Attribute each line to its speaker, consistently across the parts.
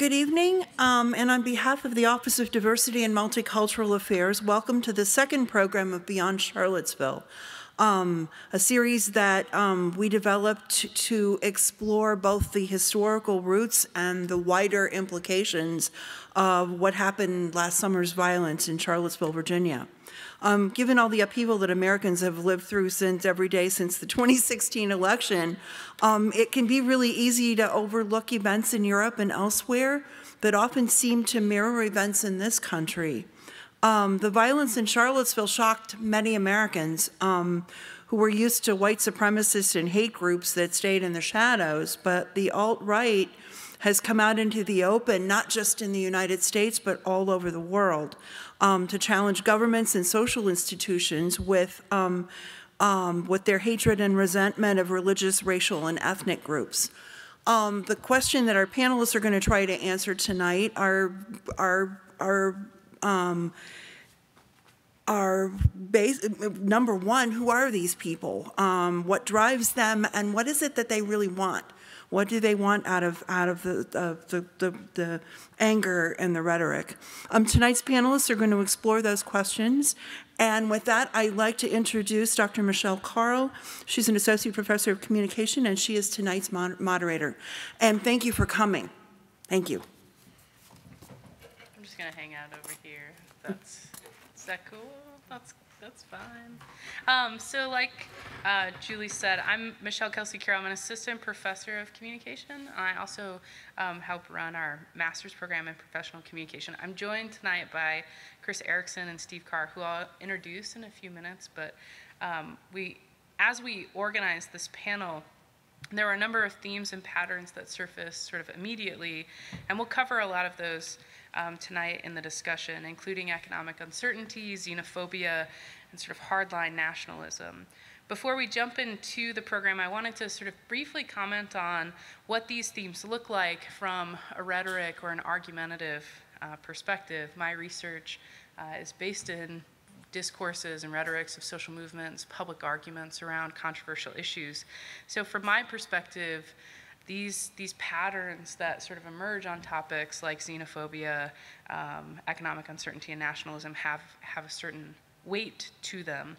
Speaker 1: Good evening, and on behalf of the Office of Diversity and Multicultural Affairs, welcome to the second program of Beyond Charlottesville, a series that we developed to explore both the historical roots and the wider implications of what happened last summer's violence in Charlottesville, Virginia. Given all the upheaval that Americans have lived through every day since the 2016 election, it can be really easy to overlook events in Europe and elsewhere that often seem to mirror events in this country. The violence in Charlottesville shocked many Americans who were used to white supremacist and hate groups that stayed in the shadows, but the alt-right has come out into the open, not just in the United States, but all over the world, to challenge governments and social institutions with their hatred and resentment of religious, racial, and ethnic groups. The question that our panelists are going to try to answer tonight are number one, who are these people? What drives them, and what is it that they really want? What do they want out of the anger and the rhetoric? Tonight's panelists are going to explore those questions. And with that, I'd like to introduce Dr. Michelle Cara. She's an associate professor of communication, and she is tonight's moderator. And thank you for coming. Thank you.
Speaker 2: I'm just going to hang out over here. Is that cool? That's fine. So like Julie said, I'm Michelle Kelsey Cara. I'm an assistant professor of communication. I also help run our master's program in professional communication. I'm joined tonight by Chris Erickson and Steve Carr, who I'll introduce in a few minutes. But as we organized this panel, there were a number of themes and patterns that surfaced sort of immediately, and we'll cover a lot of those tonight in the discussion, including economic uncertainty, xenophobia, and sort of hardline nationalism. Before we jump into the program, I wanted to sort of briefly comment on what these themes look like from a rhetoric or an argumentative perspective. My research is based in discourses and rhetorics of social movements, public arguments around controversial issues. So from my perspective, these patterns that sort of emerge on topics like xenophobia, economic uncertainty, and nationalism have a certain weight to them.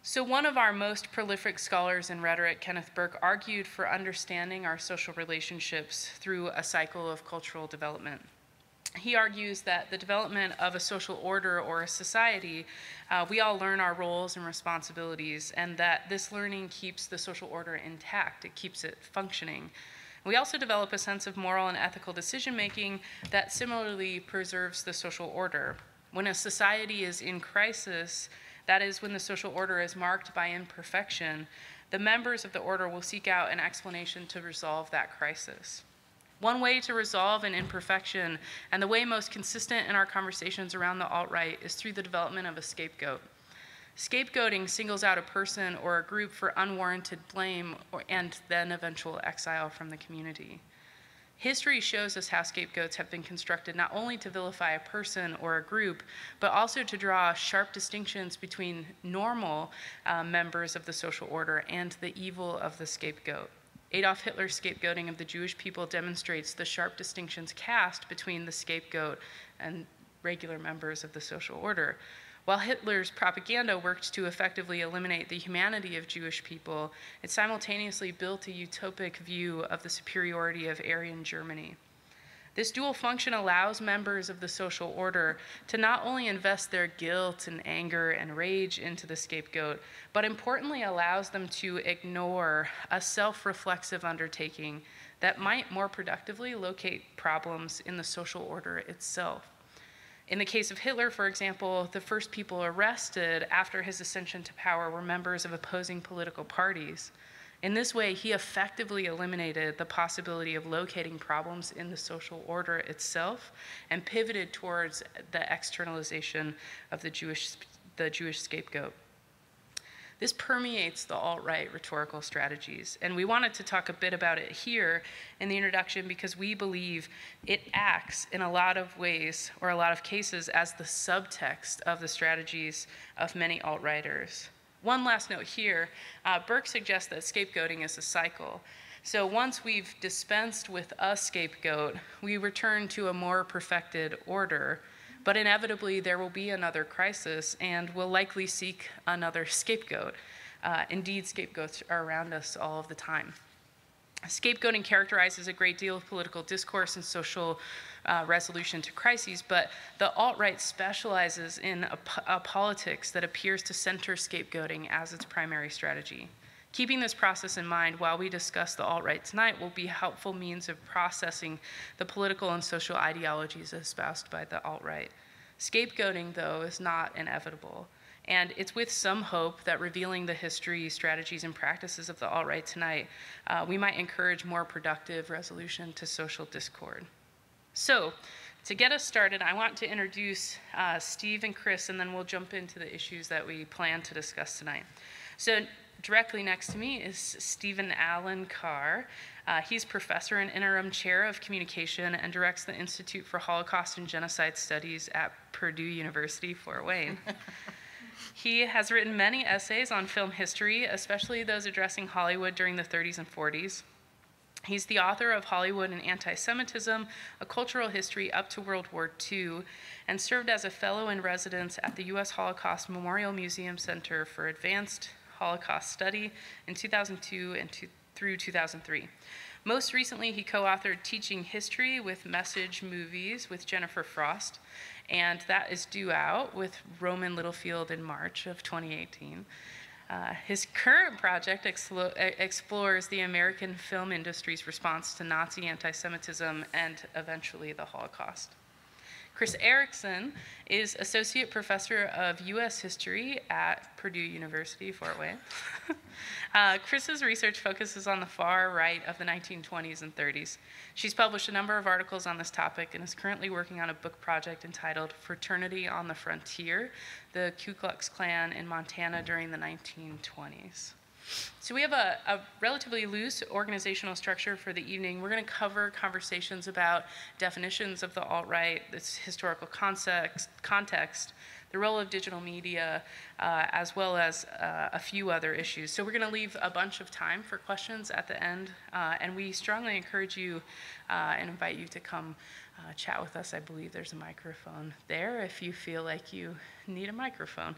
Speaker 2: So one of our most prolific scholars in rhetoric, Kenneth Burke, argued for understanding our social relationships through a cycle of cultural development. He argues that the development of a social order or a society, we all learn our roles and responsibilities, and that this learning keeps the social order intact. It keeps it functioning. We also develop a sense of moral and ethical decision-making that similarly preserves the social order. When a society is in crisis, that is, when the social order is marked by imperfection, the members of the order will seek out an explanation to resolve that crisis. One way to resolve an imperfection, and the way most consistent in our conversations around the alt-right, is through the development of a scapegoat. Scapegoating singles out a person or a group for unwarranted blame and then eventual exile from the community. History shows us how scapegoats have been constructed not only to vilify a person or a group, but also to draw sharp distinctions between normal members of the social order and the evil of the scapegoat. Adolf Hitler's scapegoating of the Jewish people demonstrates the sharp distinctions cast between the scapegoat and regular members of the social order. While Hitler's propaganda worked to effectively eliminate the humanity of Jewish people, it simultaneously built a utopic view of the superiority of Aryan Germany. This dual function allows members of the social order to not only invest their guilt and anger and rage into the scapegoat, but importantly allows them to ignore a self-reflexive undertaking that might more productively locate problems in the social order itself. In the case of Hitler, for example, the first people arrested after his ascension to power were members of opposing political parties. In this way, he effectively eliminated the possibility of locating problems in the social order itself and pivoted towards the externalization of the Jewish scapegoat. This permeates the alt-right rhetorical strategies, and we wanted to talk a bit about it here in the introduction because we believe it acts in a lot of ways, or a lot of cases, as the subtext of the strategies of many alt-righters. One last note here, Burke suggests that scapegoating is a cycle. So once we've dispensed with a scapegoat, we return to a more perfected order, but inevitably there will be another crisis and we'll likely seek another scapegoat. Indeed, scapegoats are around us all of the time. Scapegoating characterizes a great deal of political discourse and social resolution to crises, but the alt-right specializes in a politics that appears to center scapegoating as its primary strategy. Keeping this process in mind while we discuss the alt-right tonight will be a helpful means of processing the political and social ideologies espoused by the alt-right. Scapegoating, though, is not inevitable. And it's with some hope that revealing the history, strategies, and practices of the alt-right tonight, we might encourage more productive resolution to social discord. So, to get us started, I want to introduce Steve and Chris, and then we'll jump into the issues that we plan to discuss tonight. So, directly next to me is Stephen Allen Carr. He's professor and interim chair of communication and directs the Institute for Holocaust and Genocide Studies at Purdue University, Fort Wayne. He has written many essays on film history, especially those addressing Hollywood during the 30s and 40s. He's the author of Hollywood and Anti-Semitism, A Cultural History Up to World War II, and served as a fellow in residence at the U.S. Holocaust Memorial Museum Center for Advanced Holocaust Study in 2002 and through 2003. Most recently, he co-authored Teaching History with Message Movies with Jennifer Frost, and that is due out with Roman Littlefield in March of 2018. His current project explores the American film industry's response to Nazi anti-Semitism and eventually the Holocaust. Chris Erickson is Associate Professor of U.S. History at Purdue University, Fort Wayne. Chris's research focuses on the far right of the 1920s and 30s. She's published a number of articles on this topic and is currently working on a book project entitled Fraternity on the Frontier, the Ku Klux Klan in Montana during the 1920s. So we have a relatively loose organizational structure for the evening. We're going to cover conversations about definitions of the alt-right, its historical context, the role of digital media, as well as a few other issues. So we're going to leave a bunch of time for questions at the end, and we strongly encourage you and invite you to come chat with us. I believe there's a microphone there if you feel like you need a microphone.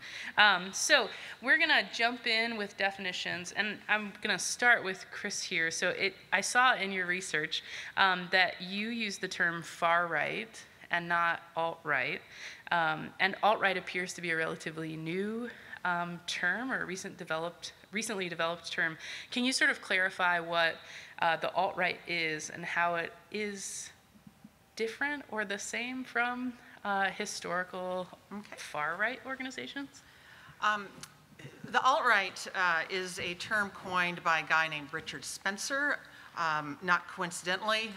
Speaker 2: So we're going to jump in with definitions, and I'm going to start with Chris here. So I saw in your research that you use the term far right and not alt-right, and alt-right appears to be a relatively new term or recently developed term. Can you sort of clarify what the alt-right is and how it is different or the same from historical far-right organizations?
Speaker 3: The alt-right is a term coined by a guy named Richard Spencer, not coincidentally,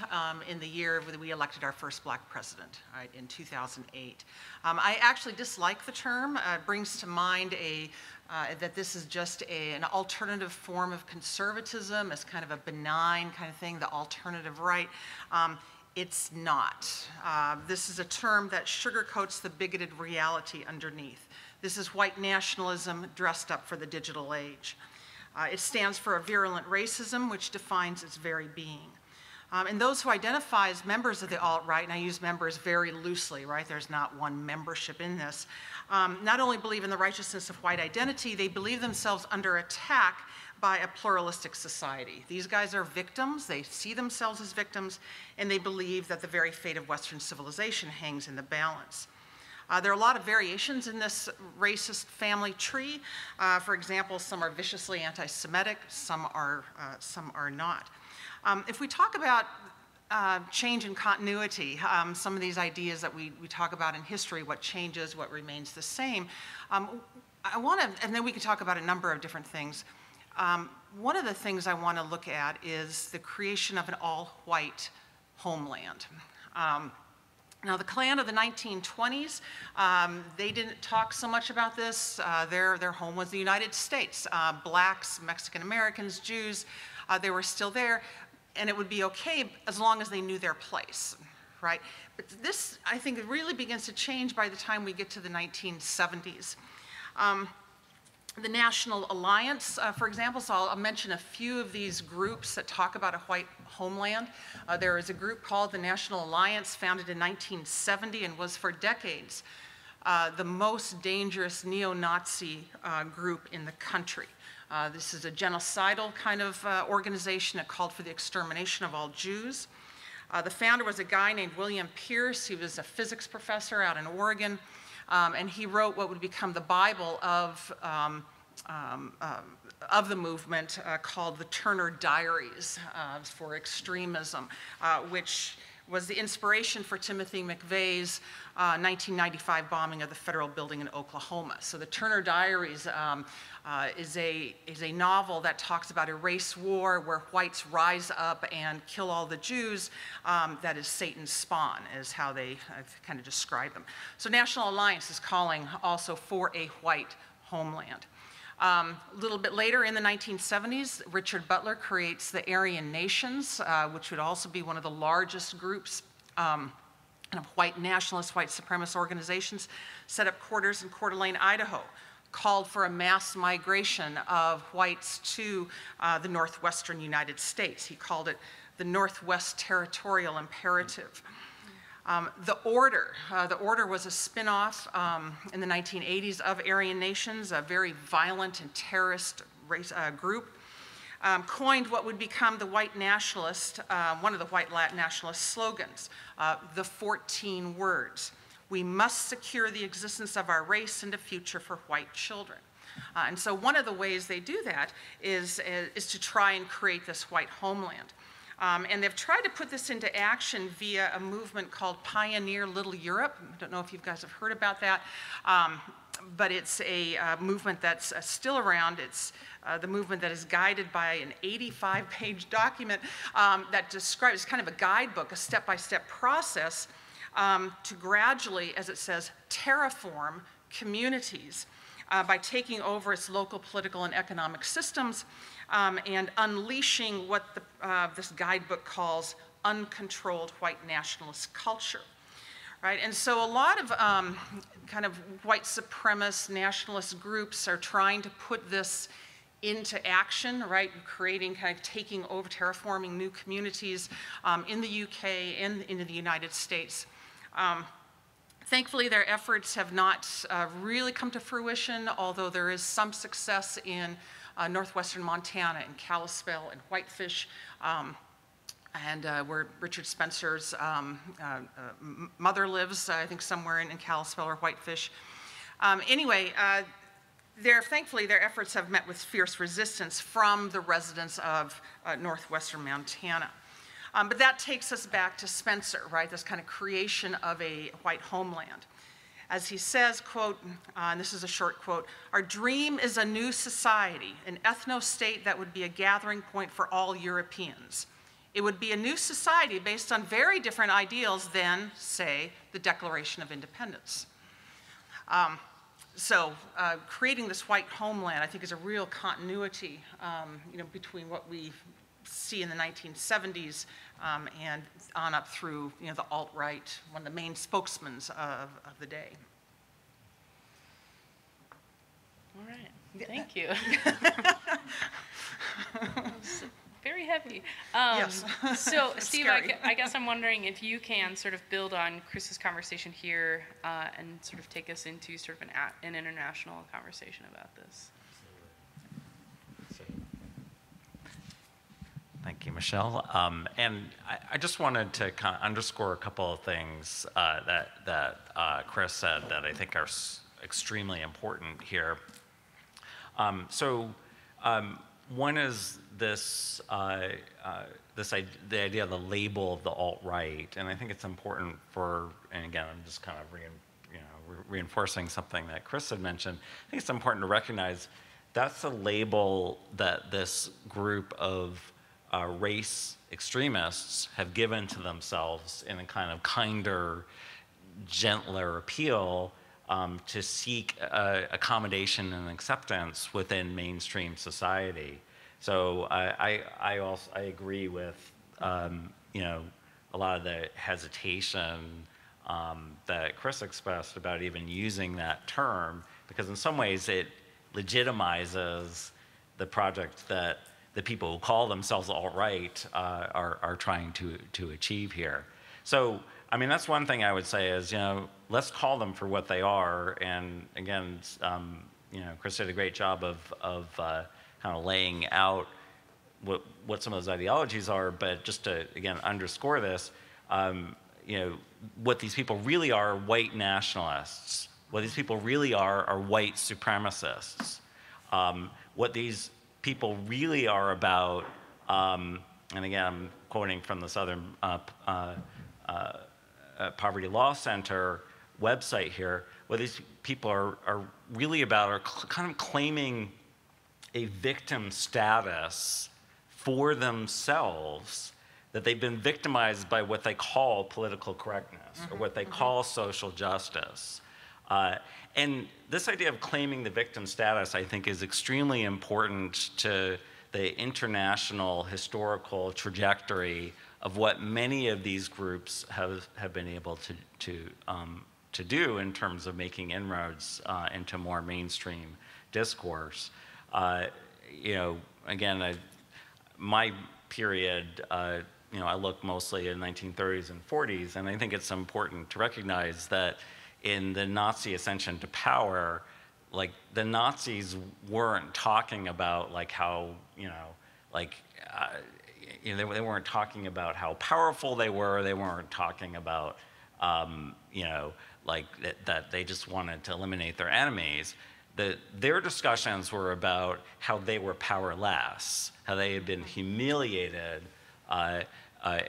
Speaker 3: in the year that we elected our first black president, right, in 2008. I actually dislike the term. It brings to mind that this is just an alternative form of conservatism, as kind of a benign kind of thing, the alternative right. It's not. This is a term that sugarcoats the bigoted reality underneath. This is white nationalism dressed up for the digital age. It stands for a virulent racism, which defines its very being. And those who identify as members of the alt-right, and I use members very loosely, right? There's not one membership in this, not only believe in the righteousness of white identity, they believe themselves under attack by a pluralistic society. These guys are victims, they see themselves as victims, and they believe that the very fate of Western civilization hangs in the balance. There are a lot of variations in this racist family tree. For example, some are viciously anti-Semitic, some are not. If we talk about change and continuity, some of these ideas that we talk about in history, what changes, what remains the same, I want to, and then we can talk about a number of different things. One of the things I want to look at is the creation of an all-white homeland. Now, the Klan of the 1920s, they didn't talk so much about this. Their home was the United States. Blacks, Mexican Americans, Jews, they were still there, and it would be okay as long as they knew their place, right? But this, I think, really begins to change by the time we get to the 1970s. The National Alliance, for example, so I'll mention a few of these groups that talk about a white homeland. There is a group called the National Alliance, founded in 1970 and was for decades the most dangerous neo-Nazi group in the country. This is a genocidal kind of organization that called for the extermination of all Jews. The founder was a guy named William Pierce. He was a physics professor out in Oregon, and he wrote what would become the Bible of the movement called the Turner Diaries for Extremism, which was the inspiration for Timothy McVeigh's 1995 bombing of the federal building in Oklahoma. So the Turner Diaries is a novel that talks about a race war where whites rise up and kill all the Jews. That is Satan's spawn, is how they kind of describe them. So National Alliance is calling also for a white homeland. A little bit later in the 1970s, Richard Butler creates the Aryan Nations, which would also be one of the largest groups of white nationalist, white supremacist organizations, set up quarters in Coeur d'Alene, Idaho, called for a mass migration of whites to the northwestern United States. He called it the Northwest Territorial Imperative. The Order was a spin-off in the 1980s of Aryan Nations, a very violent and terrorist race, group, coined what would become the white nationalist, one of the white nationalist slogans, the 14 words. We must secure the existence of our race and a future for white children. And so one of the ways they do that is to try and create this white homeland. And they've tried to put this into action via a movement called Pioneer Little Europe. I don't know if you guys have heard about that, but it's a movement that's still around. It's the movement that is guided by an 85-page document that describes kind of a guidebook, a step-by-step process to gradually, as it says, terraform communities by taking over its local political and economic systems and unleashing what this guidebook calls uncontrolled white nationalist culture, right? And so a lot of kind of white supremacist nationalist groups are trying to put this into action, right? Creating, kind of taking over, terraforming new communities in the UK and in the United States. Thankfully, their efforts have not really come to fruition, although there is some success in northwestern Montana, in Charlottesville, and Whitefish, and where Richard Spencer's mother lives, I think somewhere in Charlottesville or Whitefish. Anyway, thankfully, their efforts have met with fierce resistance from the residents of northwestern Montana. But that takes us back to Spencer, right? This kind of creation of a white homeland. As he says, quote, and this is a short quote, "Our dream is a new society, an ethno-state that would be a gathering point for all Europeans. It would be a new society based on very different ideals than, say, the Declaration of Independence." So creating this white homeland, I think, is a real continuity, between what we see in the 1970s and on up through, the alt-right, one of the main spokesmen of the day.
Speaker 2: All right, thank you. Very heavy.
Speaker 3: Yes.
Speaker 2: So, Steve, I guess I'm wondering if you can sort of build on Chris's conversation here and sort of take us into sort of an international conversation about this.
Speaker 4: Thank you, Michelle. And I just wanted to kind of underscore a couple of things that Chris said that I think are extremely important here. One is this, the idea of the label of the alt-right, and I think it's important and again, I'm just kind of reinforcing something that Chris had mentioned. I think it's important to recognize that's a label that this group of race extremists have given to themselves in a kind of kinder, gentler appeal to seek accommodation and acceptance within mainstream society. So I agree with a lot of the hesitation that Chris expressed about even using that term, because in some ways it legitimizes the project that the people who call themselves alt-right are trying to achieve here. So, I mean, that's one thing I would say is, let's call them for what they are. And again, Chris did a great job of kind of laying out what some of those ideologies are. But just to, again, underscore this, what these people really are white nationalists. What these people really are white supremacists. What these people really are about, and again, I'm quoting from the Southern Poverty Law Center website here, what these people are really about are kind of claiming a victim status for themselves, that they've been victimized by what they call political correctness or what they call social justice. And this idea of claiming the victim status, I think, is extremely important to the international historical trajectory of what many of these groups have been able to do in terms of making inroads into more mainstream discourse. Again, my period, I look mostly in the 1930s and 40s, and I think it's important to recognize that in the Nazi ascension to power, like the Nazis weren't talking about like how, they weren't talking about how powerful they were. They weren't talking about, that they just wanted to eliminate their enemies. Their discussions were about how they were powerless, how they had been humiliated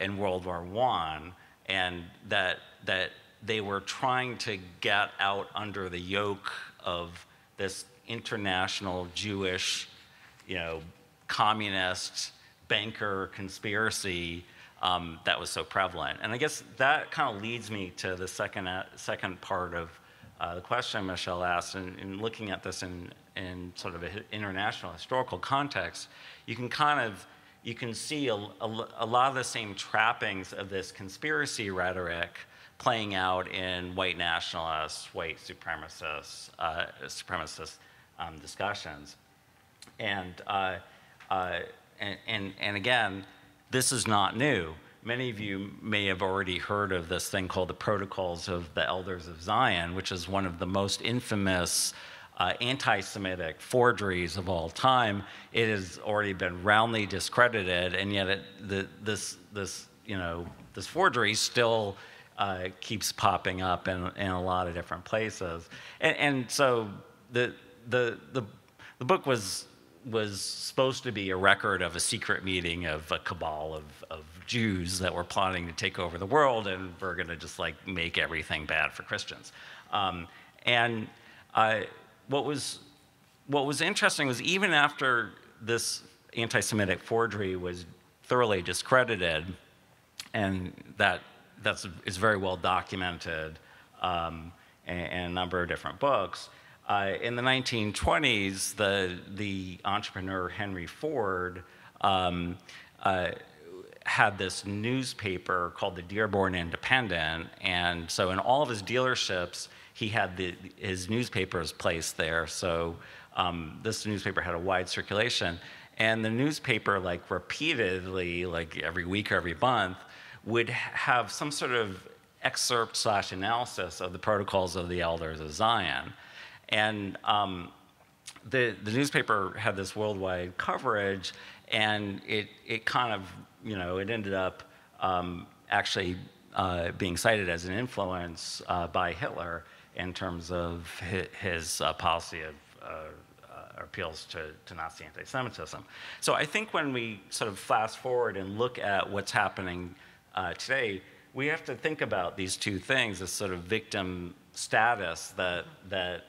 Speaker 4: in World War I, and that they were trying to get out under the yoke of this international Jewish, communist banker conspiracy that was so prevalent. And I guess that kind of leads me to the second part of the question Michelle asked. In looking at this in sort of an international historical context, you can see a lot of the same trappings of this conspiracy rhetoric playing out in white nationalists, white supremacist discussions. And again, this is not new. Many of you may have already heard of this thing called the Protocols of the Elders of Zion, which is one of the most infamous anti-Semitic forgeries of all time. It has already been roundly discredited, and yet this forgery still keeps popping up in a lot of different places. And so the book was supposed to be a record of a secret meeting of a cabal of Jews that were plotting to take over the world, and we're going to just like make everything bad for Christians. What was interesting was even after this anti-Semitic forgery was thoroughly discredited, and is very well documented in a number of different books. In the 1920s, the entrepreneur Henry Ford had this newspaper called the Dearborn Independent, and so in all of his dealerships, he had his newspapers placed there. So this newspaper had a wide circulation, and the newspaper, like repeatedly, like every week or every month, would have some sort of excerpt/analysis of the Protocols of the Elders of Zion. And the newspaper had this worldwide coverage, and it kind of, it ended up actually being cited as an influence by Hitler in terms of his policy of appeals to Nazi anti-Semitism. So I think when we sort of fast forward and look at what's happening today, we have to think about these two things, this sort of victim status that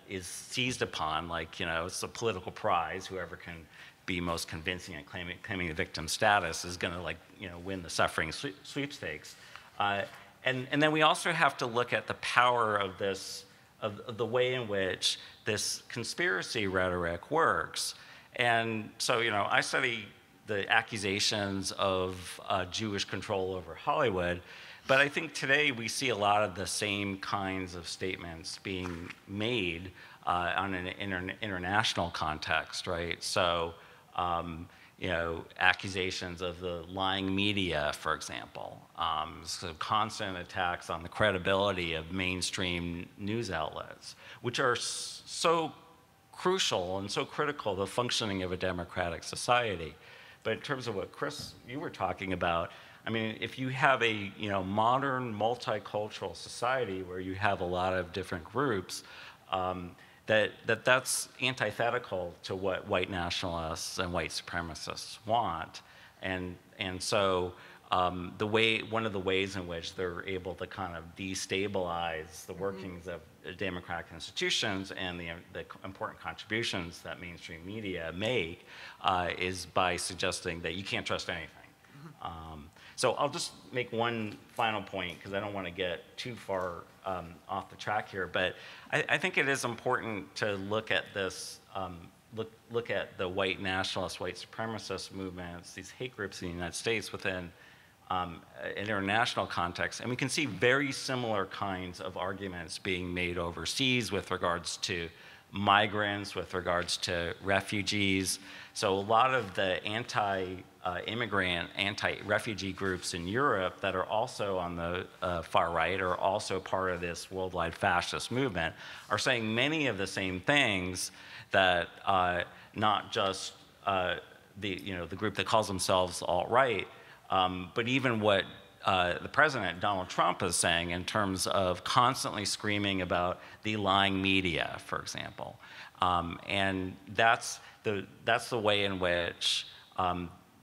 Speaker 4: is seized upon, like, it's a political prize. Whoever can be most convincing at claiming the victim status is going to, win the suffering sweepstakes. And then we also have to look at the power of the way in which this conspiracy rhetoric works. And so, I study the accusations of Jewish control over Hollywood, but I think today we see a lot of the same kinds of statements being made on an international context, right? So, you know, accusations of the lying media, for example, so constant attacks on the credibility of mainstream news outlets, which are so crucial and so critical to the functioning of a democratic society. But in terms of what, Chris, you were talking about, I mean, if you have a, you know, modern multicultural society where you have a lot of different groups, that's antithetical to what white nationalists and white supremacists want. And so one of the ways in which they're able to kind of destabilize the workings of democratic institutions and the important contributions that mainstream media make is by suggesting that you can't trust anything. So I'll just make one final point, because I don't want to get too far off the track here, but I think it is important to look at this, look at the white nationalist, white supremacist movements, these hate groups in the United States within an international context. And we can see very similar kinds of arguments being made overseas with regards to migrants, with regards to refugees. So a lot of the anti-immigrant, anti-refugee groups in Europe that are also on the far right, or also part of this worldwide fascist movement, are saying many of the same things that not just the group that calls themselves alt-right, but even what the president, Donald Trump, is saying in terms of constantly screaming about the lying media, for example. And that's the way in which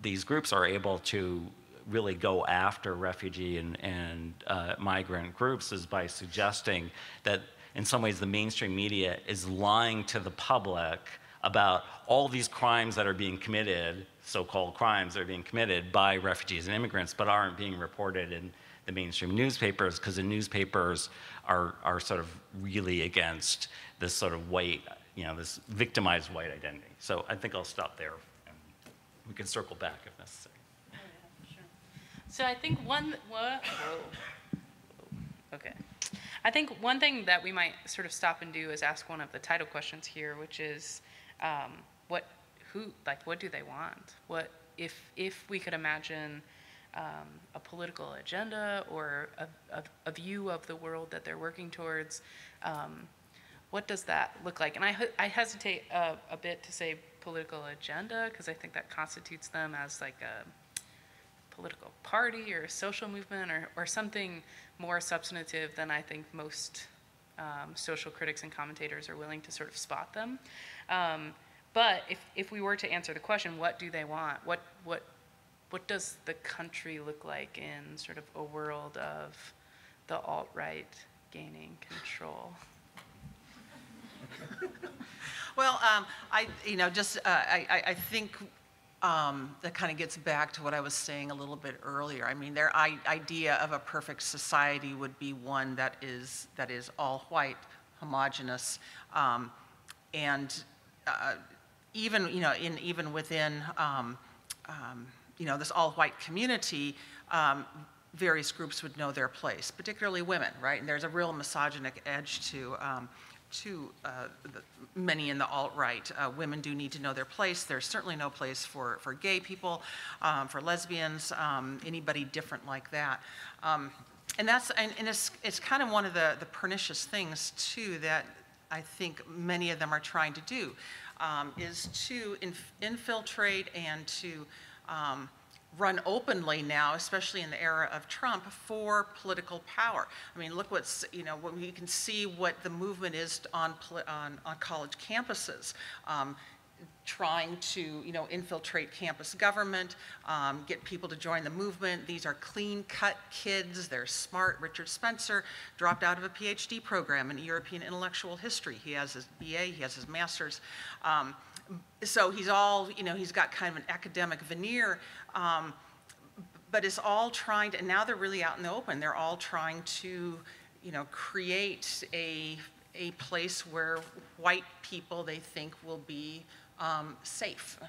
Speaker 4: these groups are able to really go after refugee and migrant groups, is by suggesting that in some ways the mainstream media is lying to the public about all these crimes that are being committed, so-called crimes that are being committed by refugees and immigrants, but aren't being reported in the mainstream newspapers, because the newspapers are sort of really against this sort of white, this victimized white identity. So I think I'll stop there, and we can circle back if necessary.
Speaker 2: Oh, yeah, sure. So I think I think one thing that we might sort of stop and do is ask one of the title questions here, which is, what do they want? What if we could imagine a political agenda or a view of the world that they're working towards, what does that look like? And I hesitate a bit to say political agenda, because I think that constitutes them as like a political party or a social movement or something more substantive than I think most social critics and commentators are willing to sort of spot them. But if we were to answer the question, what do they want? What does the country look like in sort of a world of the alt-right gaining control?
Speaker 3: Well, I think that kind of gets back to what I was saying a little bit earlier. I mean, their idea of a perfect society would be one that is all white, homogenous, and even within this all white community, various groups would know their place, particularly women, right? And there's a real misogynic edge to many in the alt-right. Women do need to know their place. There's certainly no place for gay people, for lesbians, anybody different like that. And it's kind of one of the pernicious things too that I think many of them are trying to do, is to infiltrate and to run openly now, especially in the era of Trump, for political power. I mean, look when you can see what the movement is on college campuses, trying to, infiltrate campus government, get people to join the movement. These are clean-cut kids. They're smart. Richard Spencer dropped out of a PhD program in European intellectual history. He has his BA. He has his master's. So he's all, he's got kind of an academic veneer, but it's all trying to, and now they're really out in the open. They're all trying to, create a place where white people they think will be safe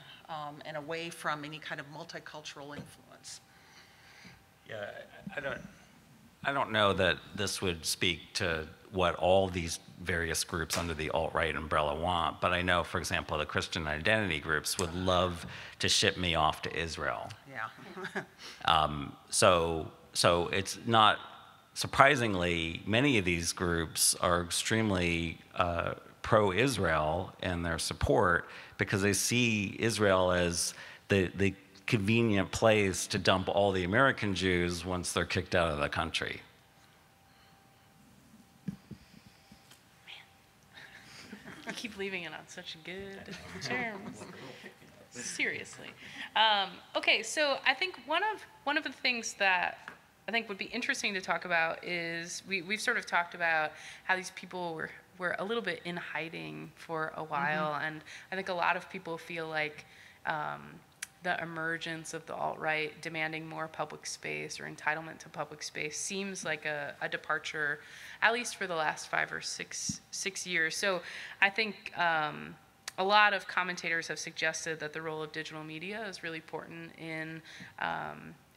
Speaker 3: and away from any kind of multicultural influence.
Speaker 4: Yeah, I don't know that this would speak to what all these various groups under the alt-right umbrella want, but I know, for example, the Christian identity groups would love to ship me off to Israel.
Speaker 3: Yeah.
Speaker 4: So it's not surprisingly, many of these groups are extremely pro-Israel in their support because they see Israel as the convenient place to dump all the American Jews once they're kicked out of the country.
Speaker 2: You keep leaving it on such good terms. Seriously. Okay, so I think one of the things that I think would be interesting to talk about is we've sort of talked about how these people were a little bit in hiding for a while, and I think a lot of people feel like the emergence of the alt-right demanding more public space or entitlement to public space seems like a departure, at least for the last 5 or 6 years. So I think a lot of commentators have suggested that the role of digital media is really important in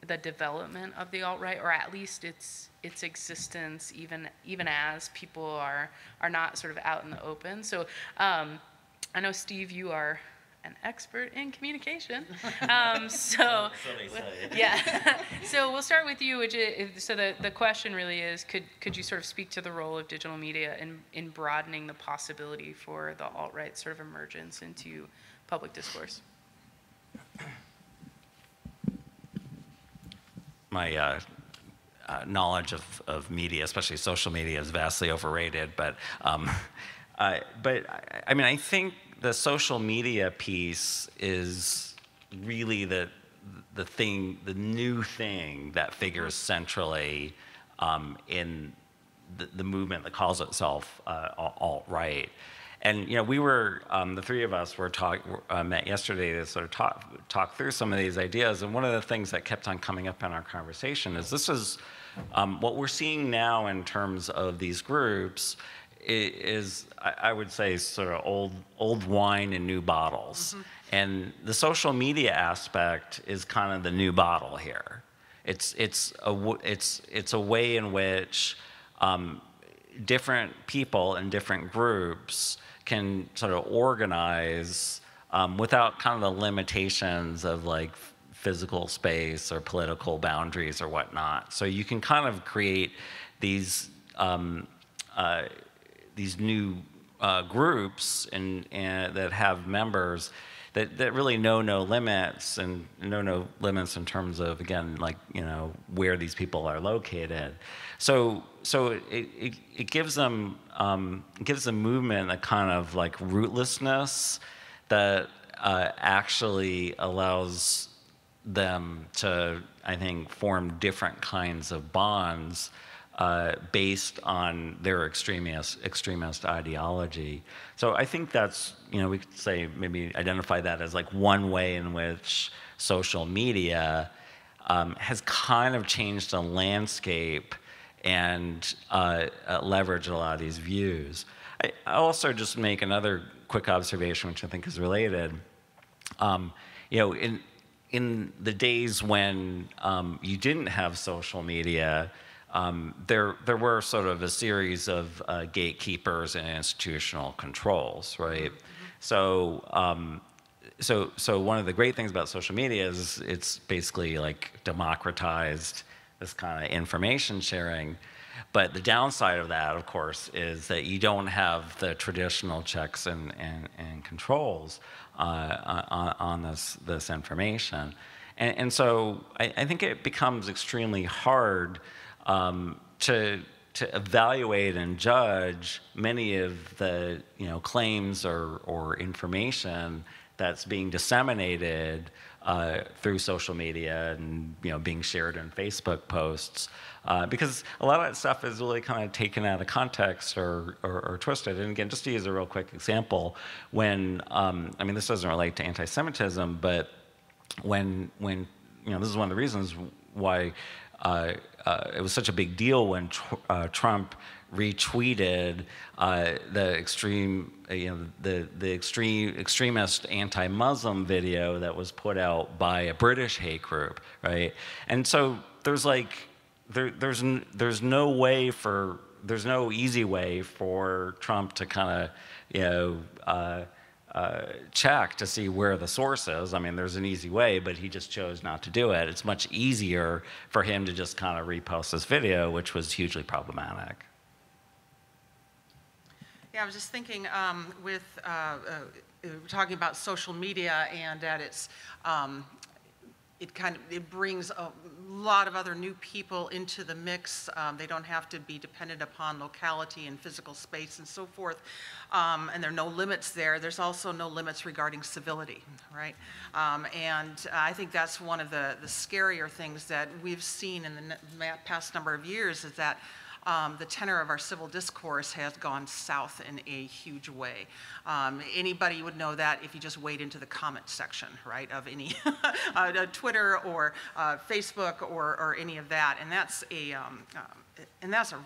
Speaker 2: the development of the alt-right, or at least its existence, even as people are not sort of out in the open. So I know, Steve, you are an expert in communication. So yeah. So we'll start with you. So the question really is, could you sort of speak to the role of digital media in broadening the possibility for the alt-right sort of emergence into public discourse?
Speaker 4: My knowledge of media, especially social media, is vastly overrated. But I mean, I think the social media piece is really the new thing that figures centrally in the movement that calls itself alt-right. And we were the three of us were met yesterday to sort of talk through some of these ideas. And one of the things that kept on coming up in our conversation is this is what we're seeing now in terms of these groups is I would say sort of old wine in new bottles. And the social media aspect is kind of the new bottle here. It's a way in which different people and different groups can sort of organize without kind of the limitations of like physical space or political boundaries or whatnot. So you can kind of create these new groups and that have members that really know no limits and know no limits in terms of, again, like, where these people are located. So it gives them movement a kind of like rootlessness that actually allows them to, I think, form different kinds of bonds based on their extremist ideology. So I think that's, we could say, maybe identify that as like one way in which social media has kind of changed the landscape and leverage a lot of these views. I'll also just make another quick observation, which I think is related. In the days when you didn't have social media, there were sort of a series of gatekeepers and institutional controls, right? So one of the great things about social media is it's basically like democratized this kind of information sharing. But the downside of that, of course, is that you don't have the traditional checks and controls on this information. And so I think it becomes extremely hard to evaluate and judge many of the claims or information that's being disseminated through social media and being shared in Facebook posts, because a lot of that stuff is really kind of taken out of context or twisted. And again, just to use a real quick example, when I mean, this doesn't relate to anti-Semitism, but when this is one of the reasons why it was such a big deal when Trump retweeted the extremist anti-Muslim video that was put out by a British hate group, right? And so there's like there's no easy way for Trump to kind of, check to see where the source is. I mean, there's an easy way, but he just chose not to do it. It's much easier for him to just kind of repost this video, which was hugely problematic.
Speaker 3: Yeah, I was just thinking with talking about social media and that it brings a lot of other new people into the mix. They don't have to be dependent upon locality and physical space and so forth. And there are no limits there. There's also no limits regarding civility, right? And I think that's one of the scarier things that we've seen in the past number of years is that the tenor of our civil discourse has gone south in a huge way. Anybody would know that if you just wade into the comment section, right, of any Twitter or Facebook or any of that, and that's a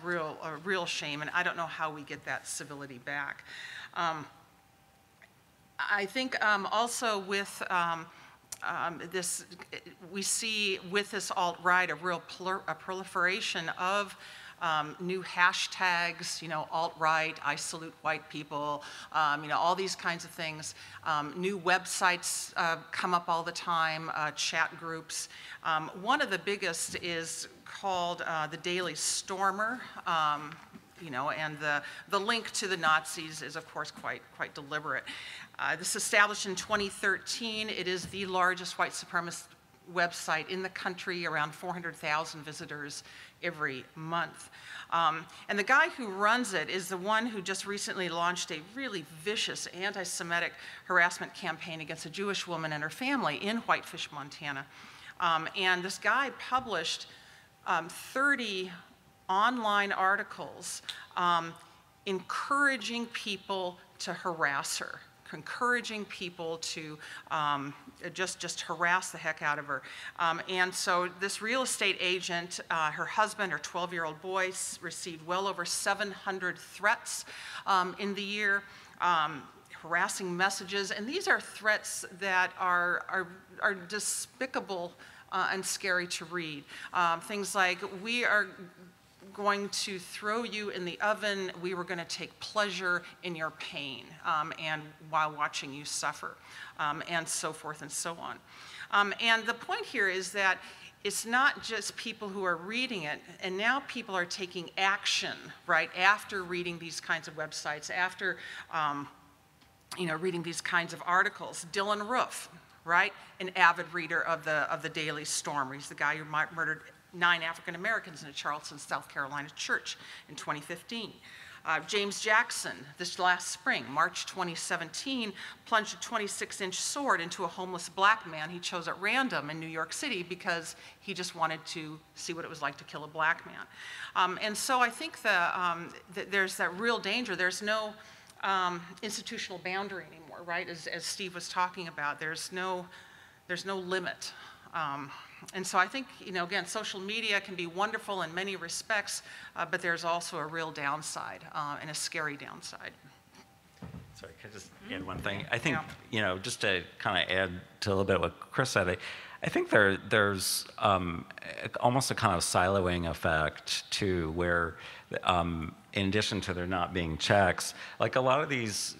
Speaker 3: real shame. And I don't know how we get that civility back. I think also with this, we see with this alt-right a real proliferation of new hashtags, alt-right, I salute white people, all these kinds of things. New websites come up all the time, chat groups. One of the biggest is called the Daily Stormer, and the link to the Nazis is, of course, quite deliberate. This established in 2013. It is the largest white supremacist website in the country, around 400,000 visitors every month. And the guy who runs it is the one who just recently launched a really vicious anti-Semitic harassment campaign against a Jewish woman and her family in Whitefish, Montana. And this guy published 30 online articles encouraging people to harass her, encouraging people to just harass the heck out of her. And so this real estate agent, her husband, her 12-year-old boy, received well over 700 threats in the year, harassing messages. And these are threats that are despicable and scary to read. Things like, we are going to throw you in the oven, we were going to take pleasure in your pain and while watching you suffer, and so forth and so on. And the point here is that it's not just people who are reading it, and now people are taking action, right, after reading these kinds of websites, after reading these kinds of articles. Dylan Roof, right, an avid reader of the Daily Stormer. He's the guy who murdered 9 African Americans in a Charleston, South Carolina church in 2015. James Jackson, this last spring, March 2017, plunged a 26-inch sword into a homeless black man he chose at random in New York City because he just wanted to see what it was like to kill a black man. And so I think there's that real danger. There's no institutional boundary anymore, right? As Steve was talking about, there's no limit. And so I think, again, social media can be wonderful in many respects, but there's also a real downside and a scary downside.
Speaker 4: Sorry, can I just add one thing? I think, just to kind of add to a little bit what Chris said, I think there's almost a kind of siloing effect too, where in addition to there not being checks, like a lot of these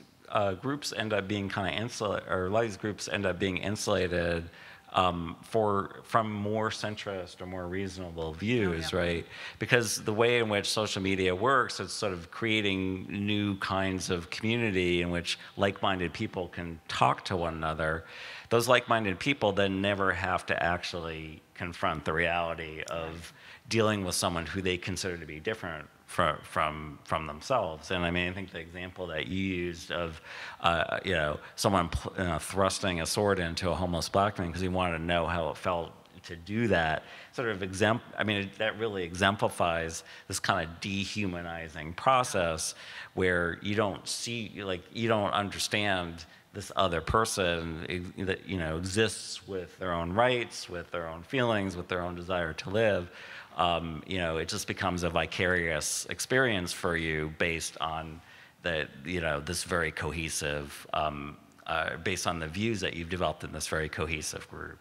Speaker 4: groups end up being kind of insulated, or a lot of these groups end up being insulated from more centrist or more reasonable views, right? Because the way in which social media works, it's sort of creating new kinds of community in which like-minded people can talk to one another. Those like-minded people then never have to actually confront the reality of dealing with someone who they consider to be different from themselves. And I mean, I think the example that you used of, someone thrusting a sword into a homeless black man because he wanted to know how it felt to do that, sort of that really exemplifies this kind of dehumanizing process where you don't see, you don't understand this other person that, exists with their own rights, with their own feelings, with their own desire to live. It just becomes a vicarious experience for you based on this very cohesive, based on the views that you've developed in this very cohesive group.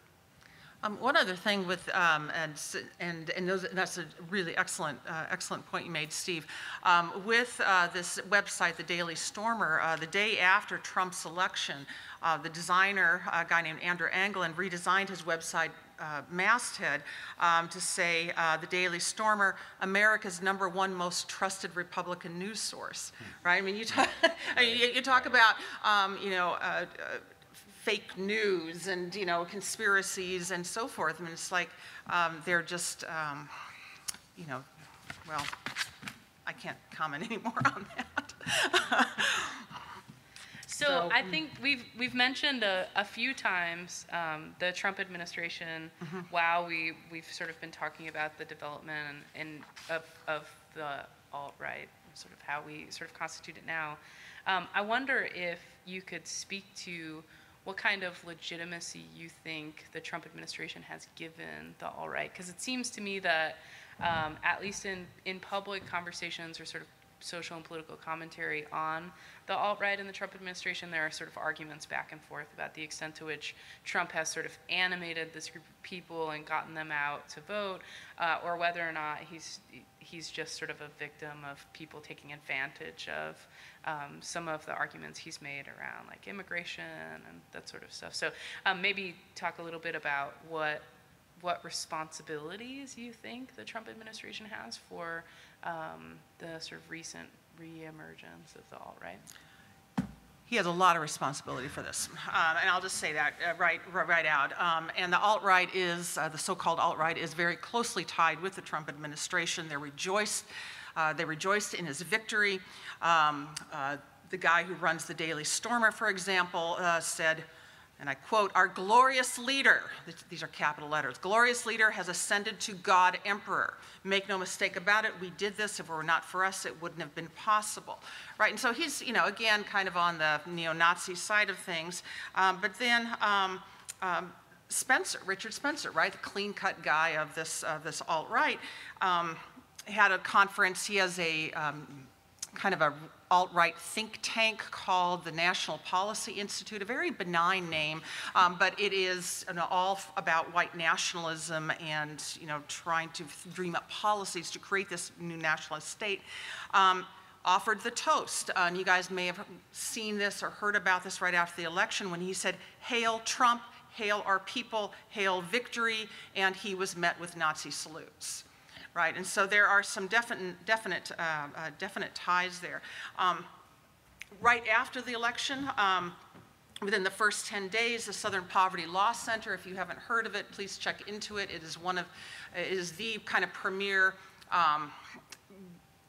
Speaker 3: One other thing with, that's a really excellent point you made, Steve. With this website, the Daily Stormer, the day after Trump's election, the designer, a guy named Andrew Anglin, redesigned his website masthead to say, the Daily Stormer, America's #1 most trusted Republican news source, right? I mean, you talk, you talk about, fake news and, conspiracies and so forth. I mean, it's like they're just, well, I can't comment anymore on that.
Speaker 2: So I think we've mentioned a few times the Trump administration. While we've sort of been talking about the development of the alt-right, sort of how we sort of constitute it now. I wonder if you could speak to what kind of legitimacy you think the Trump administration has given the alt-right, because it seems to me that at least in public conversations or sort of social and political commentary on the alt-right in the Trump administration, there are sort of arguments back and forth about the extent to which Trump has sort of animated this group of people and gotten them out to vote, or whether or not he's just sort of a victim of people taking advantage of some of the arguments he's made around like immigration and that sort of stuff. So maybe talk a little bit about what responsibilities you think the Trump administration has for the sort of recent re-emergence of the alt-right.
Speaker 3: He has a lot of responsibility for this, and I'll just say that right out. And the alt-right is, the so-called alt-right is very closely tied with the Trump administration. They rejoiced in his victory. The guy who runs the Daily Stormer, for example, said, and I quote, "Our glorious leader," these are capital letters, "glorious leader has ascended to God Emperor. Make no mistake about it, we did this. If it were not for us, it wouldn't have been possible." Right, and so he's, again, kind of on the neo-Nazi side of things. But then Richard Spencer, right, the clean-cut guy of this alt-right, had a conference. He has a kind of a alt-right think tank called the National Policy Institute, a very benign name, but it is all about white nationalism and trying to dream up policies to create this new nationalist state. Offered the toast, and you guys may have seen this or heard about this right after the election when he said, "Hail Trump, hail our people, hail victory," and he was met with Nazi salutes. Right, and so there are some definite ties there. Right after the election, within the first 10 days, the Southern Poverty Law Center, if you haven't heard of it, please check into it. It is the kind of premier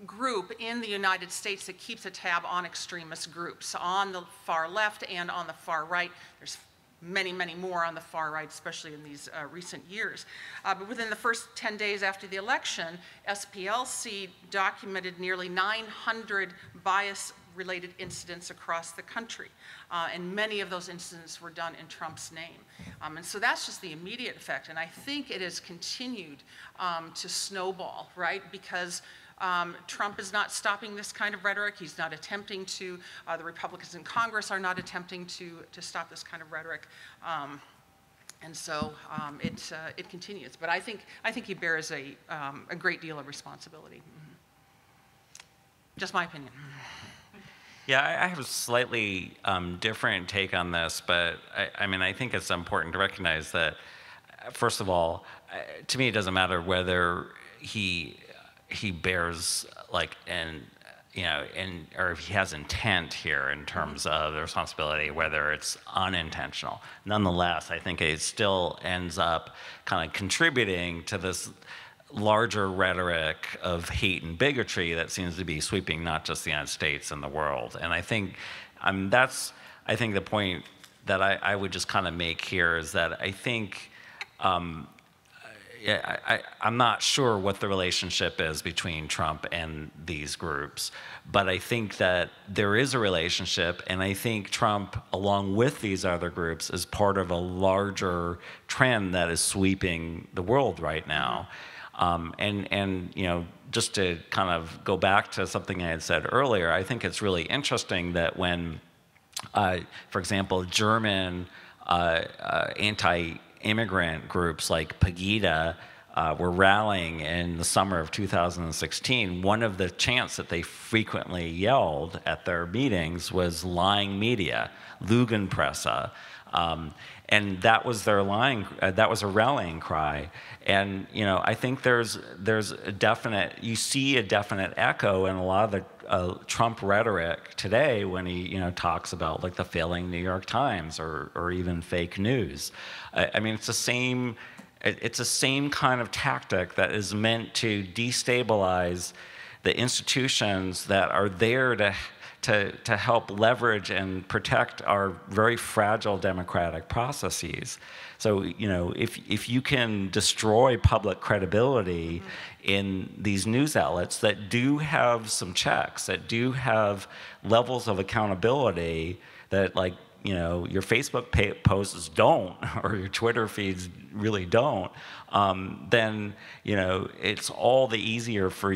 Speaker 3: group in the United States that keeps a tab on extremist groups on the far left and on the far right. There's many, many more on the far right, especially in these recent years. But within the first 10 days after the election, SPLC documented nearly 900 bias-related incidents across the country. And many of those incidents were done in Trump's name. And so that's just the immediate effect. And I think it has continued to snowball, right? Because Trump is not stopping this kind of rhetoric. He's not attempting to, the Republicans in Congress are not attempting to stop this kind of rhetoric. And so it continues. But I think he bears a great deal of responsibility. Just my opinion.
Speaker 4: Yeah, I have a slightly different take on this, but I think it's important to recognize that, first of all, to me it doesn't matter whether he bears or if he has intent here in terms of the responsibility, whether it's unintentional. Nonetheless, I think it still ends up kind of contributing to this larger rhetoric of hate and bigotry that seems to be sweeping not just the United States and the world. And I think that's the point that I would just kind of make here is that I think I'm not sure what the relationship is between Trump and these groups, but I think that there is a relationship, and I think Trump, along with these other groups, is part of a larger trend that is sweeping the world right now. Just to kind of go back to something I had said earlier, I think it's really interesting that when, for example, German immigrant groups like Pegida were rallying in the summer of 2016, one of the chants that they frequently yelled at their meetings was lying media, Lügenpresse. And that was their that was a rallying cry. And, I think there's a definite, you see a definite echo in a lot of the Trump rhetoric today when he, talks about like the failing New York Times or even fake news. I mean, it's the same kind of tactic that is meant to destabilize the institutions that are there to help leverage and protect our very fragile democratic processes. So, if you can destroy public credibility in these news outlets that do have some checks, that do have levels of accountability that, like, your Facebook posts don't, or your Twitter feeds really don't, then, it's all the easier for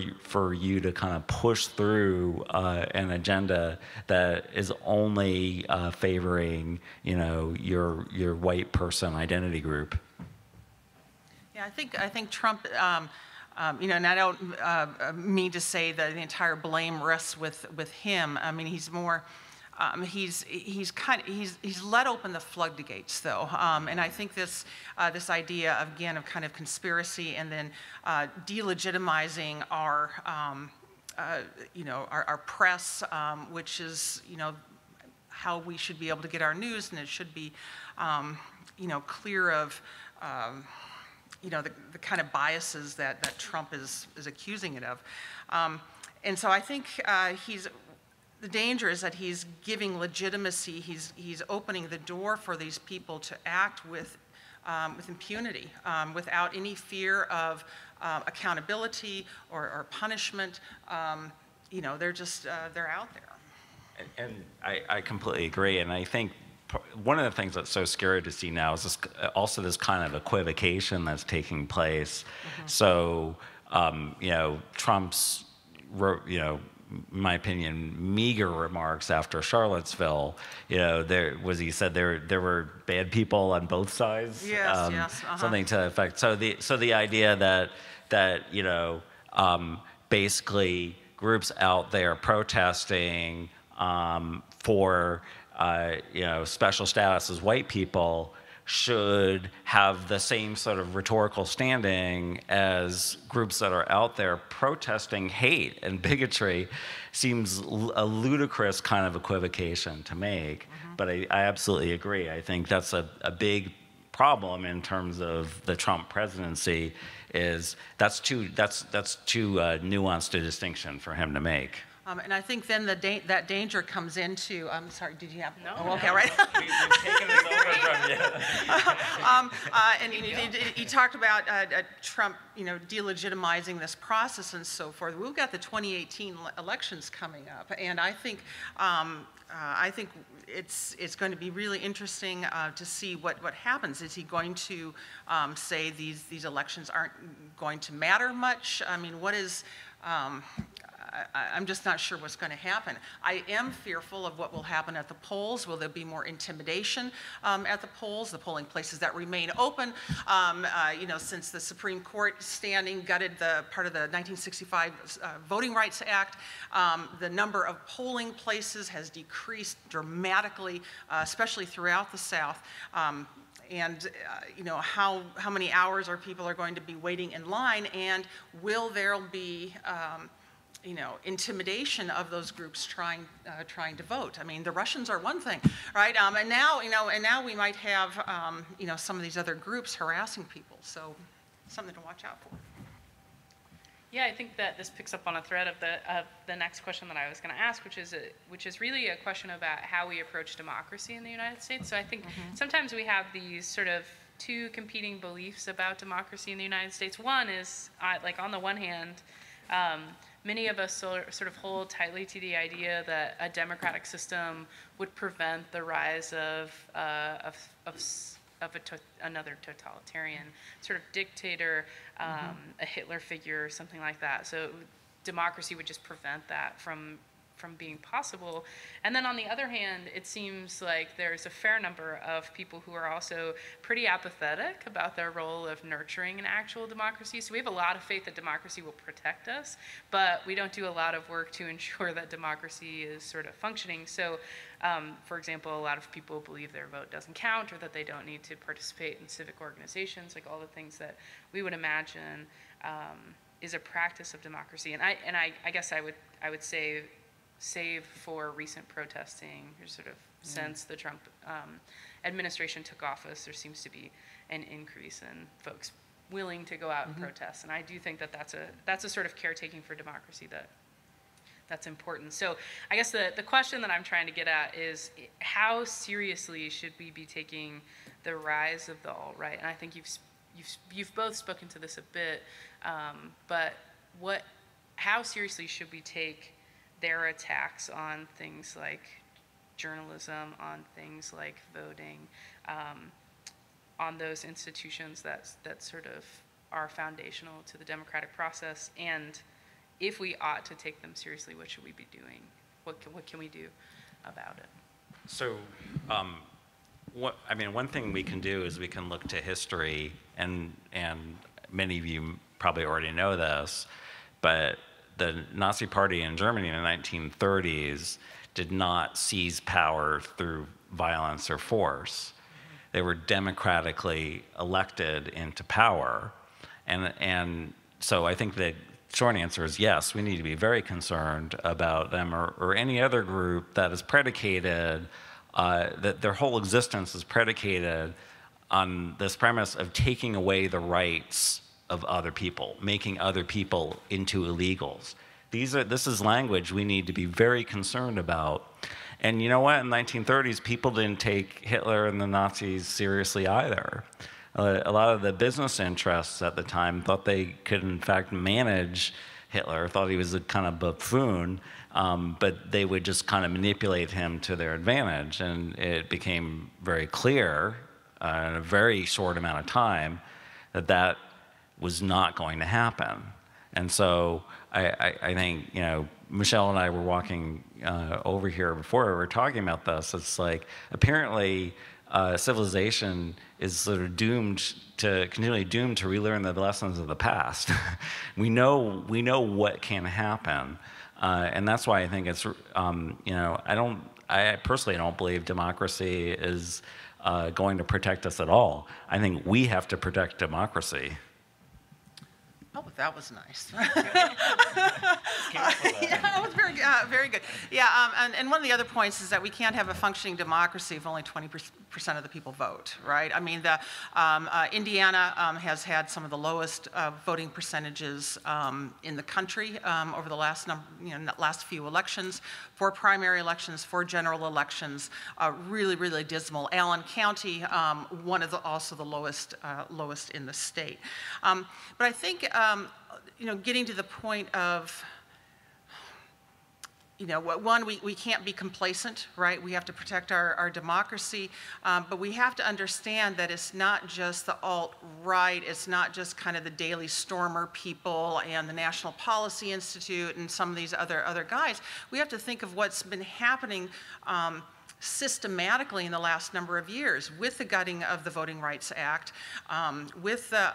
Speaker 4: you to kind of push through an agenda that is only favoring, your white person identity group.
Speaker 3: Yeah, I think Trump, and I don't mean to say that the entire blame rests with him. I mean, he's more. He's let open the floodgates, though, and I think this idea of kind of conspiracy and then delegitimizing our press, which is how we should be able to get our news, and it should be clear of the kind of biases that Trump is accusing it of, and so I think the danger is that he's giving legitimacy. He's opening the door for these people to act with impunity, without any fear of accountability or punishment. They're just they're out there.
Speaker 4: And I completely agree. And I think one of the things that's so scary to see now is this kind of equivocation that's taking place. So Trump's in my opinion, meager remarks after Charlottesville. He said there were bad people on both sides.
Speaker 3: Yes,
Speaker 4: something to that effect. So the idea that basically groups out there protesting for special status as white people should have the same sort of rhetorical standing as groups that are out there protesting hate and bigotry seems a ludicrous kind of equivocation to make. But I absolutely agree. I think that's a big problem in terms of the Trump presidency. Is that's too nuanced a distinction for him to make.
Speaker 3: And I think then that danger comes into. I'm sorry. Did you have?
Speaker 2: No.
Speaker 3: Oh, okay, right.
Speaker 4: We've taken this over from you.
Speaker 3: And he talked about Trump, delegitimizing this process and so forth. We've got the 2018 elections coming up, and I think it's going to be really interesting to see what happens. Is he going to say these elections aren't going to matter much? I mean, what is? I'm just not sure what's going to happen. I am fearful of what will happen at the polls. Will there be more intimidation at the polls, the polling places that remain open? Since the Supreme Court standing gutted the part of the 1965 Voting Rights Act, the number of polling places has decreased dramatically, especially throughout the South. And how many hours people are going to be waiting in line, and will there be intimidation of those groups trying to vote? I mean, the Russians are one thing, right? And now we might have some of these other groups harassing people. So something to watch out for.
Speaker 2: Yeah, I think that this picks up on a thread of the next question that I was going to ask, which is really a question about how we approach democracy in the United States. So I think sometimes we have these sort of two competing beliefs about democracy in the United States. One is, on the one hand, many of us sort of hold tightly to the idea that a democratic system would prevent the rise of another totalitarian sort of dictator, a Hitler figure or something like that. So democracy would just prevent that from being possible. And then on the other hand, it seems like there's a fair number of people who are also pretty apathetic about their role of nurturing an actual democracy. So we have a lot of faith that democracy will protect us, but we don't do a lot of work to ensure that democracy is sort of functioning. So for example, a lot of people believe their vote doesn't count, or that they don't need to participate in civic organizations, like all the things that we would imagine is a practice of democracy. And I guess I would say, save for recent protesting, or sort of since the Trump administration took office, there seems to be an increase in folks willing to go out and protest. And I do think that that's a sort of caretaking for democracy that's important. So I guess the question that I'm trying to get at is, how seriously should we be taking the rise of the alt-right? And I think you've both spoken to this a bit, but how seriously should we take their attacks on things like journalism, on things like voting, on those institutions that sort of are foundational to the democratic process? And if we ought to take them seriously, what should we be doing? What can we do about it?
Speaker 4: So, one thing we can do is we can look to history, and many of you probably already know this, but the Nazi Party in Germany in the 1930s did not seize power through violence or force. They were democratically elected into power, and so I think the short answer is yes, we need to be very concerned about them, or any other group that is predicated, that their whole existence is predicated on this premise of taking away the rights of other people, making other people into illegals. This is language we need to be very concerned about. And you know what? In the 1930s, people didn't take Hitler and the Nazis seriously either. A lot of the business interests at the time thought they could, in fact, manage Hitler, thought he was a kind of buffoon, but they would just kind of manipulate him to their advantage. And it became very clear in a very short amount of time that was not going to happen. And so I think, Michelle and I were walking over here before, we were talking about this. It's like, apparently, civilization is sort of continually doomed to relearn the lessons of the past. we know what can happen, and that's why I think it's I personally don't believe democracy is going to protect us at all. I think we have to protect democracy.
Speaker 3: Oh, that was nice. Yeah, it was very good. Yeah, and one of the other points is that we can't have a functioning democracy if only 20% of the people vote, right? I mean, Indiana has had some of the lowest voting percentages in the country over the last few elections, 4 primary elections, 4 general elections, really, really dismal. Allen County, also the lowest in the state. But I think, getting to the point of, one, we can't be complacent, right? We have to protect our democracy, but we have to understand that it's not just the alt-right, it's not just kind of the Daily Stormer people and the National Policy Institute and some of these other guys. We have to think of what's been happening systematically in the last number of years, with the gutting of the Voting Rights Act, with the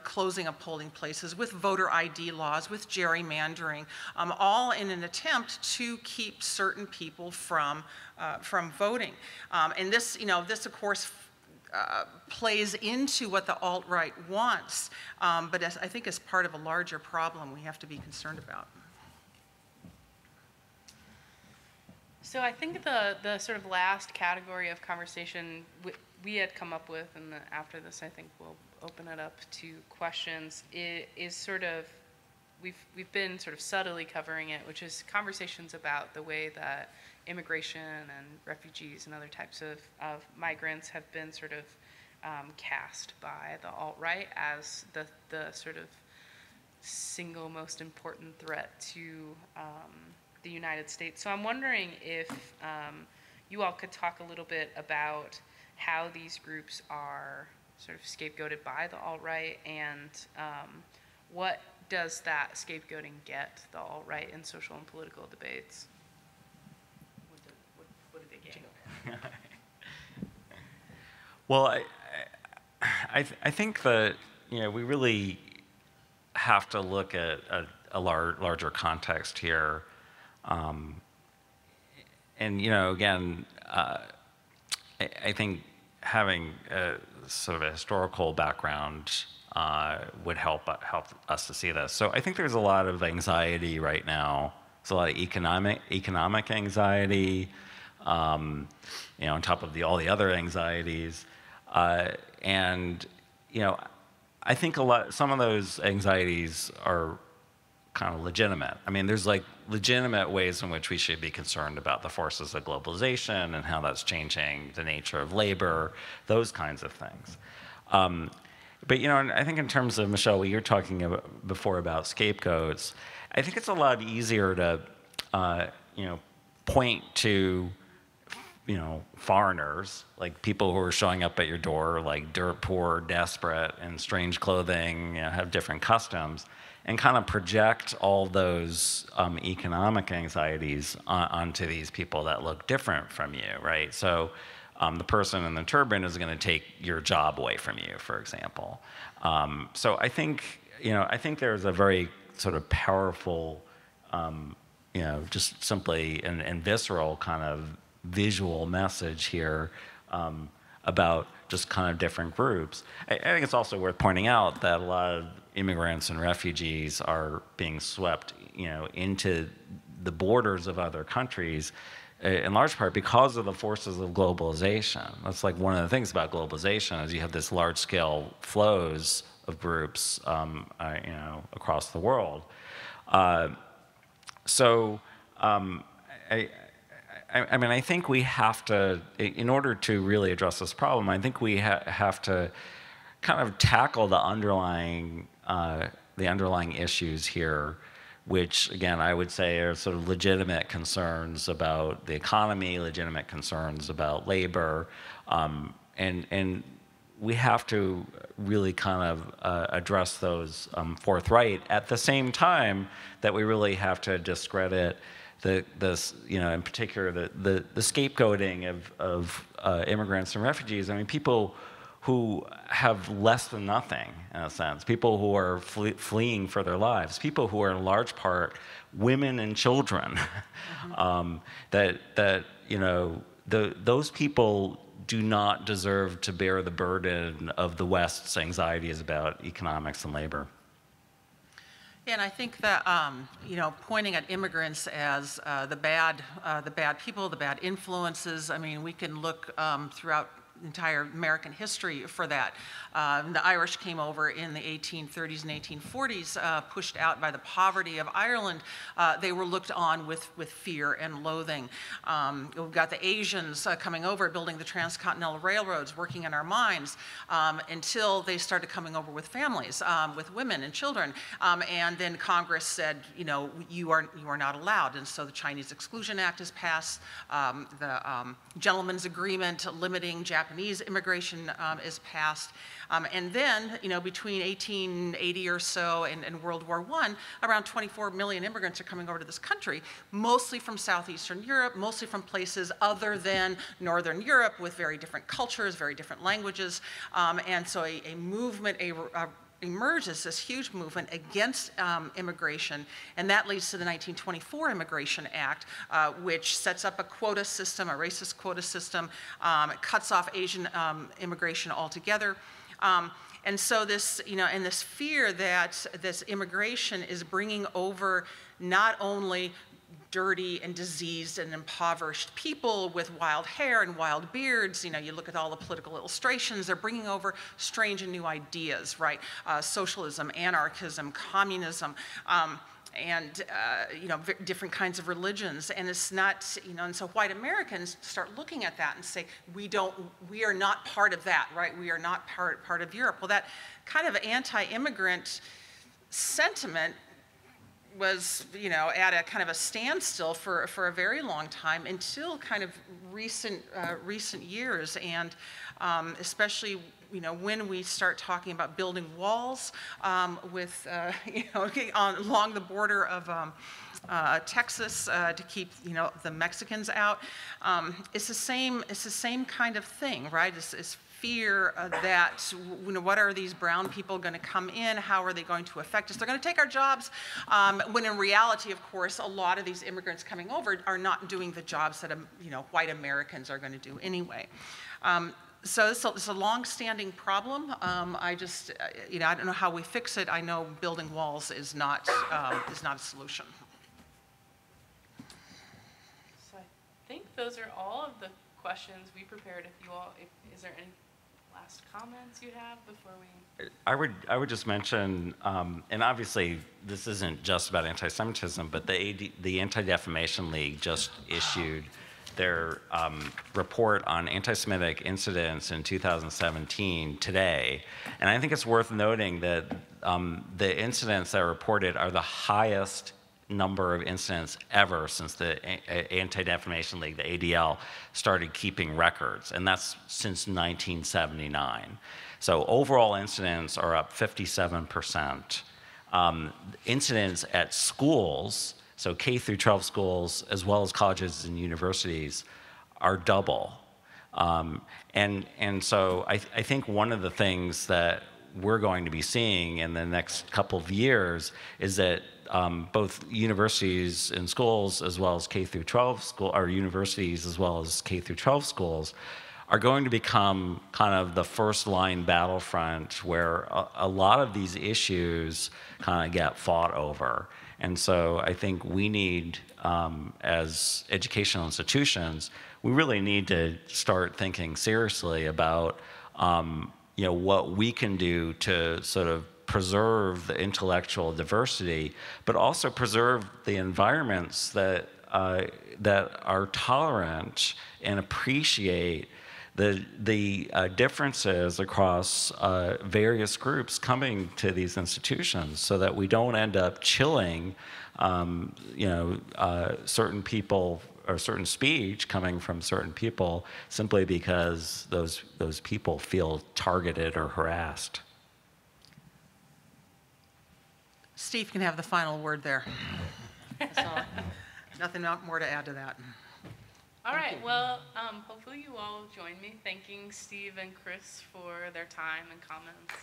Speaker 3: closing of polling places, with voter ID laws, with gerrymandering, all in an attempt to keep certain people from voting. And this of course plays into what the alt-right wants, but I think as part of a larger problem we have to be concerned about.
Speaker 2: So I think the sort of last category of conversation we had come up with, and after this I think we'll open it up to questions, is sort of, we've been sort of subtly covering it, which is conversations about the way that immigration and refugees and other types of migrants have been sort of cast by the alt-right as the sort of single most important threat to the United States. So I'm wondering if you all could talk a little bit about how these groups are sort of scapegoated by the alt-right, and what does that scapegoating get the alt-right in social and political debates? What did they gain?
Speaker 4: Well, I think that, you know, we really have to look at a larger context here. And, you know, again, I think having a sort of a historical background would help us to see this. So I think there's a lot of anxiety right now. There's a lot of economic anxiety, you know, on top of all the other anxieties. And, you know, I think some of those anxieties are kind of legitimate. I mean, there's like legitimate ways in which we should be concerned about the forces of globalization and how that's changing the nature of labor, those kinds of things. But, you know, I think in terms of, Michelle, what you're talking about before about scapegoats, I think it's a lot easier to, you know, point to, you know, foreigners, like people who are showing up at your door, like dirt poor, desperate, in strange clothing, you know, have different customs, and kind of project all those economic anxieties onto these people that look different from you, right? So the person in the turban is going to take your job away from you, for example. So I think, you know, I think there's a very sort of powerful, you know, just simply and visceral kind of visual message here about just kind of different groups. I think it's also worth pointing out that a lot of immigrants and refugees are being swept, you know, into the borders of other countries, in large part because of the forces of globalization. That's like one of the things about globalization is you have this large-scale flows of groups, you know, across the world. I mean, I think we have to, in order to really address this problem, I think we have to kind of tackle the underlying issues here, which, again, I would say are sort of legitimate concerns about the economy, legitimate concerns about labor, and we have to really kind of address those forthright at the same time that we really have to discredit this, you know, in particular, the scapegoating of immigrants and refugees. I mean, people who have less than nothing, in a sense, people who are fleeing for their lives, people who are in large part women and children, that you know, those people do not deserve to bear the burden of the West's anxieties about economics and labor.
Speaker 3: And I think that, you know, pointing at immigrants as the bad people, the bad influences, I mean, we can look throughout entire American history for that. The Irish came over in the 1830s and 1840s, pushed out by the poverty of Ireland. They were looked on with fear and loathing. We've got the Asians coming over, building the transcontinental railroads, working in our mines, until they started coming over with families, with women and children. And then Congress said, you know, you are not allowed. And so the Chinese Exclusion Act is passed. The Gentleman's Agreement limiting Japanese immigration is passed. And then, you know, between 1880 or so and World War I, around 24 million immigrants are coming over to this country, mostly from Southeastern Europe, mostly from places other than Northern Europe with very different cultures, very different languages. And so a movement emerges, this huge movement against immigration, and that leads to the 1924 Immigration Act, which sets up a quota system, a racist quota system. It cuts off Asian immigration altogether. And so this, you know, and this fear that this immigration is bringing over not only dirty and diseased and impoverished people with wild hair and wild beards. You know, you look at all the political illustrations, they're bringing over strange and new ideas, right? Socialism, anarchism, communism, and you know, different kinds of religions. And it's not, you know, and so white Americans start looking at that and say, we are not part of that, right? We are not part of Europe. Well, that kind of anti-immigrant sentiment was, you know, at a kind of a standstill for a very long time until kind of recent years, and especially, you know, when we start talking about building walls with, you know, along the border of Texas to keep, you know, the Mexicans out. It's the same kind of thing, right? It's fear that, you know, what are these brown people going to come in? How are they going to affect us? They're going to take our jobs. When in reality, of course, a lot of these immigrants coming over are not doing the jobs that, you know, white Americans are going to do anyway. So it's a long-standing problem. I just, you know, I don't know how we fix it. I know building walls is not a solution.
Speaker 2: So I think those are all of the questions we prepared. If you all, is there any last comments you have before we?
Speaker 4: I would just mention, and obviously this isn't just about anti-Semitism, but the Anti-Defamation League just issued their report on anti-Semitic incidents in 2017 today. And I think it's worth noting that the incidents that are reported are the highest number of incidents ever since the Anti-Defamation League, the ADL, started keeping records, and that's since 1979. So overall incidents are up 57%. Incidents at schools, so K through 12 schools, as well as colleges and universities, are double. And so I think one of the things that we're going to be seeing in the next couple of years is that both universities and schools, as well as K through 12 school, or universities as well as K through 12 schools, are going to become kind of the first line battlefront where a lot of these issues kind of get fought over. And so I think we need, as educational institutions, we really need to start thinking seriously about you know, what we can do to sort of preserve the intellectual diversity, but also preserve the environments that are tolerant and appreciate the differences across various groups coming to these institutions, so that we don't end up chilling, you know, certain people or certain speech coming from certain people simply because those people feel targeted or harassed.
Speaker 3: Steve can have the final word there. So, nothing more to add to that.
Speaker 2: All right, well, hopefully you all join me thanking Steve and Chris for their time and comments.